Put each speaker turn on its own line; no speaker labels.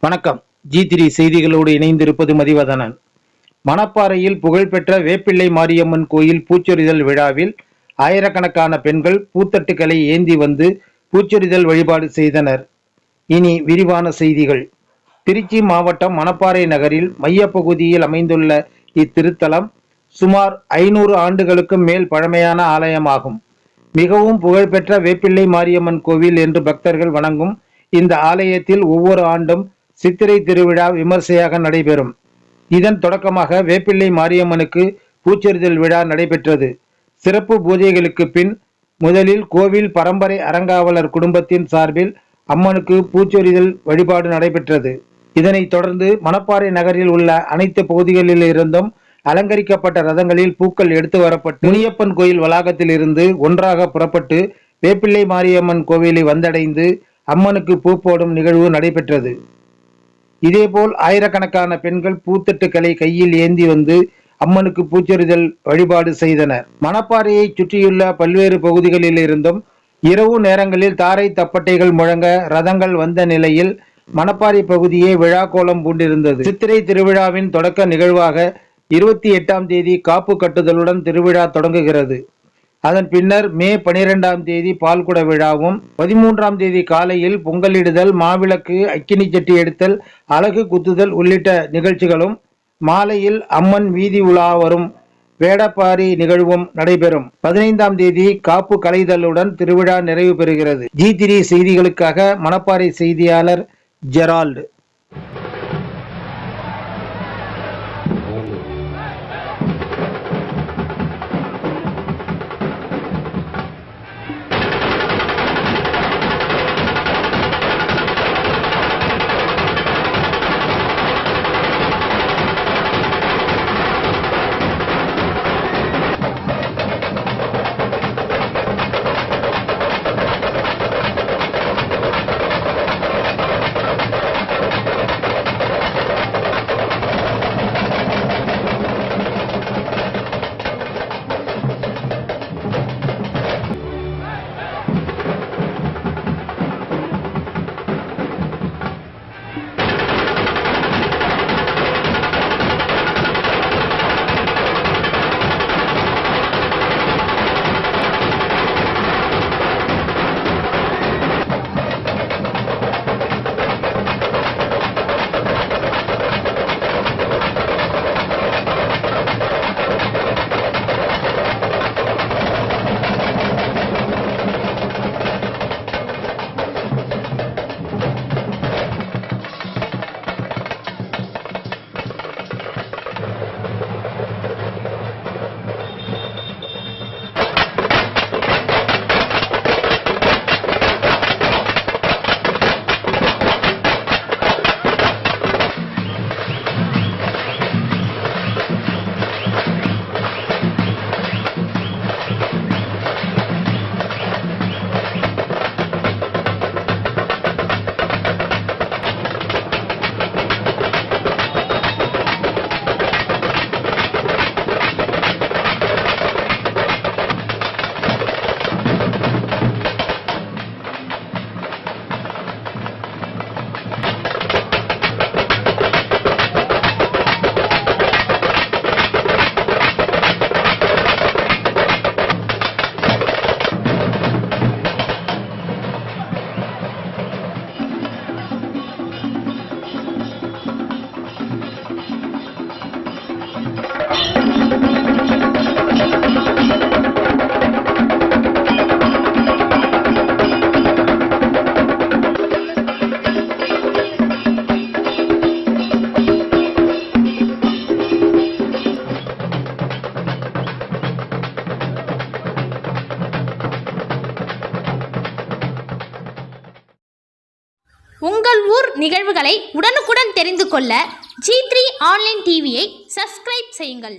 வணக்கம். G3 செய்திகளோடு இணைந்திருப்பது மதிவதனன். மணப்பாறையில் புகழ்பெற்ற வேப்பிள்ளை மாரியம்மன் கோயில் பூச்சொரிதல் விழாவில் ஆயிரக்கணக்கான பெண்கள் பூத்தட்டுக்களை ஏந்தி வந்து பூச்சொரிதல் வழிபாடு செய்தனர். இனி விரிவான செய்திகள். திருச்சி மாவட்டம் மணப்பாறை நகரில் மையப்பகுதியில் அமைந்துள்ள இத்திருத்தலம் சுமார் 500 ஆண்டுகளுக்கும் மேல் பழமையான ஆலயமாகும். மிகவும் புகழ்பெற்ற வேப்பிள்ளை மாரியம்மன் கோவில் என்று பக்தர்கள் வணங்கும் இந்த ஆலயத்தில் ஒவ்வொரு ஆண்டும் சித்திரை திருவிழா விமர்சையாக நடைபெறும். இதன் தொடக்கமாக வேப்பிள்ளை மாரியம்மனுக்கு பூச்சொரிதல் விழா நடைபெற்றது. சிறப்பு பூஜைகளுக்கு பின் முதலில் கோவில் பரம்பரை அறங்காவலர் குடும்பத்தின் சார்பில் அம்மனுக்கு பூச்சொரிதல் வழிபாடு நடைபெற்றது. இதனைத் தொடர்ந்து மணப்பாறை நகரில் உள்ள அனைத்து பகுதிகளில் இருந்தும் அலங்கரிக்கப்பட்ட ரதங்களில் பூக்கள் எடுத்து வரப்பட்டு முனியப்பன் கோயில் வளாகத்தில் இருந்து ஒன்றாக புறப்பட்டு வேப்பிள்ளை மாரியம்மன் கோவிலை வந்தடைந்து அம்மனுக்கு பூ போடும் நிகழ்வு நடைபெற்றது. இதேபோல் ஆயிரக்கணக்கான பெண்கள் பூத்தட்டுக்களை கையில் ஏந்தி வந்து அம்மனுக்கு பூச்சொரிதல் வழிபாடு செய்தனர். மணப்பாறையை சுற்றியுள்ள பல்வேறு பகுதிகளில் இருந்தும் இரவு நேரங்களில் தாரை தப்பட்டைகள் முழங்க ரதங்கள் வந்த நிலையில் மணப்பாறை பகுதியே விழா கோலம் பூண்டிருந்தது. சித்திரை திருவிழாவின் தொடக்க நிகழ்வாக 28ஆம் தேதி காப்பு கட்டுதலுடன் திருவிழா தொடங்குகிறது. அதன் பின்னர் மே 12ஆம் தேதி பால்குட விழாவும், 13ஆம் தேதி காலையில் பொங்கலிடுதல், மாவிளக்கு, அக்கினி சட்டி எடுத்தல், அலகு குத்துதல் உள்ளிட்ட நிகழ்ச்சிகளும், மாலையில் அம்மன் வீதி உலா வரும் வேடப்பாரி நிகழ்வும் நடைபெறும். 15ஆம் தேதி காப்பு கலைதலுடன் திருவிழா நிறைவு பெறுகிறது. G3 செய்திகளுக்காக மணப்பாறை செய்தியாளர் ஜெரால்டு.
உங்கள் ஊர் நிகழ்வுகளை உடனுக்குடன் தெரிந்து கொள்ள G3 ஆன்லைன் டிவியை சப்ஸ்கிரைப் செய்யுங்கள்.